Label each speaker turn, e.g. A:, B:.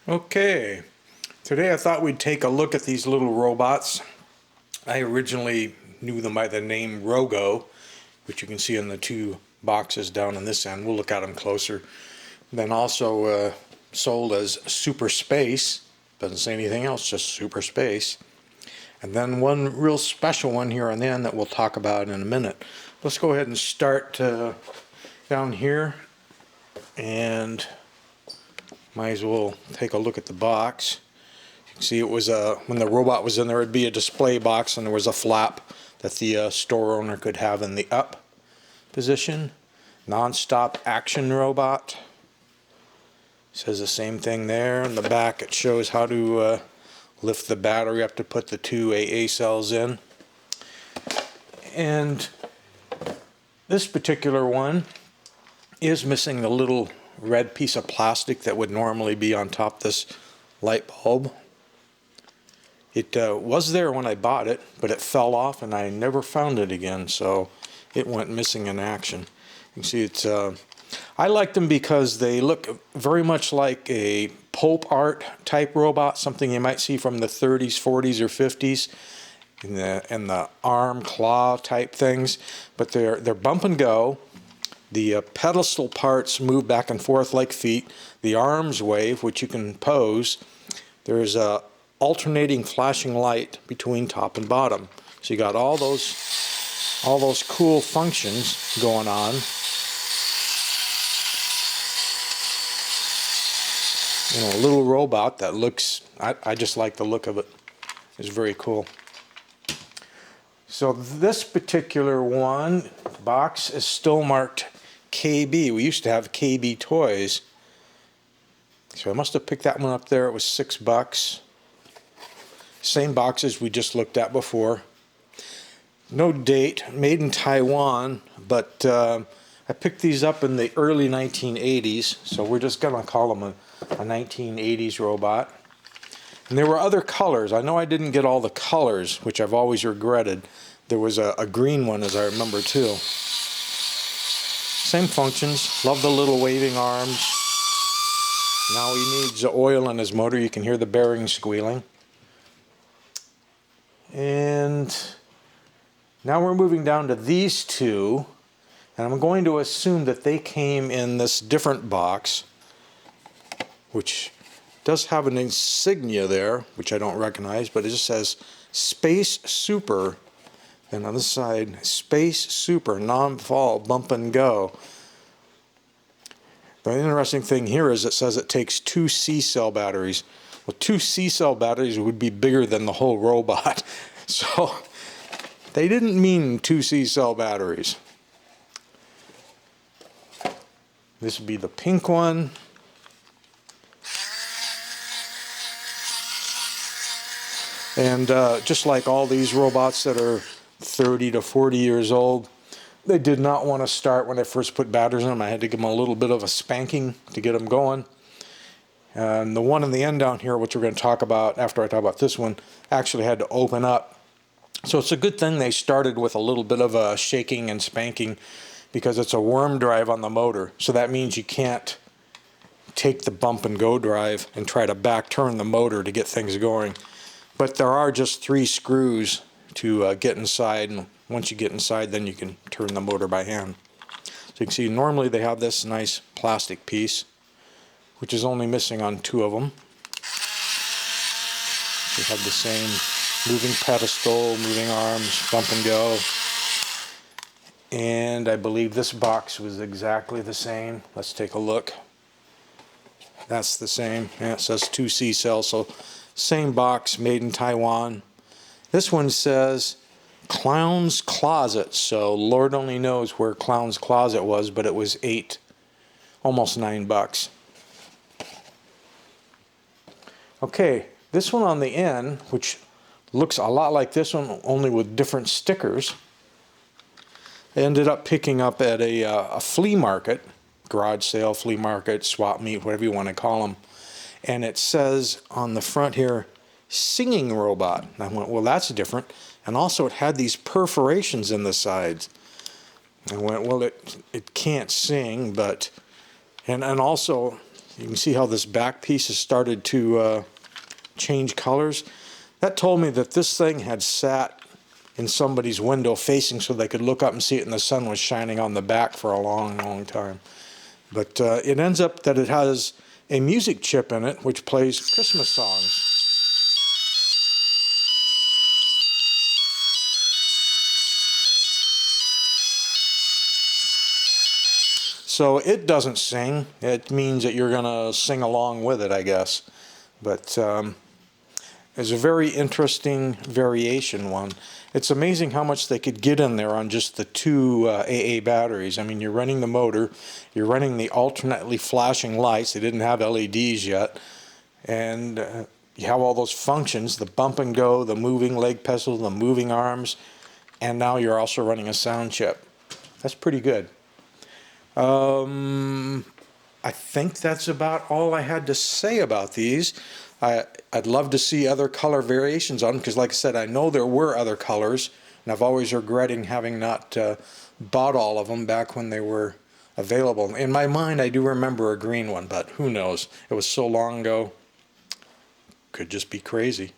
A: Okay, today I thought we'd take a look at these little robots. I originally knew them by the name Rogo, which you can see in the two boxes down on this end. We'll look at them closer. Then also sold as Super Space. Doesn't say anything else, just Super Space. And then one real special one here on the end that we'll talk about in a minute. Let's go ahead and start down here, and might as well take a look at the box. You can see it was when the robot was in there, it'd be a display box, and there was a flap that the store owner could have in the up position. Non-stop action robot. Says the same thing there. In the back it shows how to lift the battery up to put the two AA cells in. And this particular one is missing the little red piece of plastic that would normally be on top of this light bulb. It was there when I bought it, but it fell off and I never found it again, so it went missing in action. You can see it's I like them because they look very much like a Pulp art type robot, something you might see from the 30s, 40s, or 50s, in the arm, claw type things. But they're bump and go. The pedestal parts move back and forth like feet. The arms wave, which you can pose. There's a alternating flashing light between top and bottom. So you got all those cool functions going on. You know, a little robot that looks, I just like the look of it. It's very cool. So this particular one box is still marked KB. We used to have KB toys. So I must have picked that one up there. It was $6. Same boxes we just looked at before. No date, made in Taiwan, but I picked these up in the early 1980s, so we're just going to call them a 1980s robot. And there were other colors. I know I didn't get all the colors, which I've always regretted. There was a green one, as I remember, too. Same functions. Love the little waving arms. Now he needs oil in his motor. You can hear the bearings squealing. And now we're moving down to these two. And I'm going to assume that they came in this different box, which does have an insignia there, which I don't recognize, but it just says Space Super. And on this side, Space Super, non-fall, bump and go. The interesting thing here is it says it takes 2 C-cell batteries. Well, 2 C-cell batteries would be bigger than the whole robot. So they didn't mean 2 C-cell batteries. This would be the pink one. And just like all these robots that are 30 to 40 years old, they did not want to start when I first put batteries in them. I had to give them a little bit of a spanking to get them going. And the one in the end down here, which we're going to talk about after I talk about this one, actually had to open up. So it's a good thing they started with a little bit of a shaking and spanking, because it's a worm drive on the motor. So that means you can't take the bump and go drive and try to back turn the motor to get things going. But there are just 3 screws to get inside, and once you get inside, then you can turn the motor by hand. So you can see normally they have this nice plastic piece, which is only missing on 2 of them. They have the same moving pedestal, moving arms, bump and go. And I believe this box was exactly the same. Let's take a look. That's the same. Yeah, it says 2 C-cells, so same box, made in Taiwan. This one says Clown's Closet, so Lord only knows where Clown's Closet was, but it was almost $9. Okay, this one on the end, which looks a lot like this one, only with different stickers, I ended up picking up at a flea market, garage sale, flea market, swap meet, whatever you want to call them. And it says on the front here, singing robot. And I went, well, that's different. And also it had these perforations in the sides. I went, well, it can't sing, but, and also You can see how this back piece has started to change colors. That told me that this thing had sat in somebody's window facing so they could look up and see it, and the sun was shining on the back for a long, long time. But it ends up that it has a music chip in it which plays Christmas songs. So it doesn't sing. It means that you're going to sing along with it, I guess. But it's a very interesting variation one. It's amazing how much they could get in there on just the two AA batteries. I mean, you're running the motor, you're running the alternately flashing lights. They didn't have LEDs yet. And you have all those functions, the bump and go, the moving leg pedal, the moving arms, and now you're also running a sound chip. That's pretty good. I think that's about all I had to say about these. I'd love to see other color variations on them, because like I said, I know there were other colors, and I've always regretting having not bought all of them back when they were available. In my mind, I do remember a green one, but who knows? It was so long ago. Could just be crazy.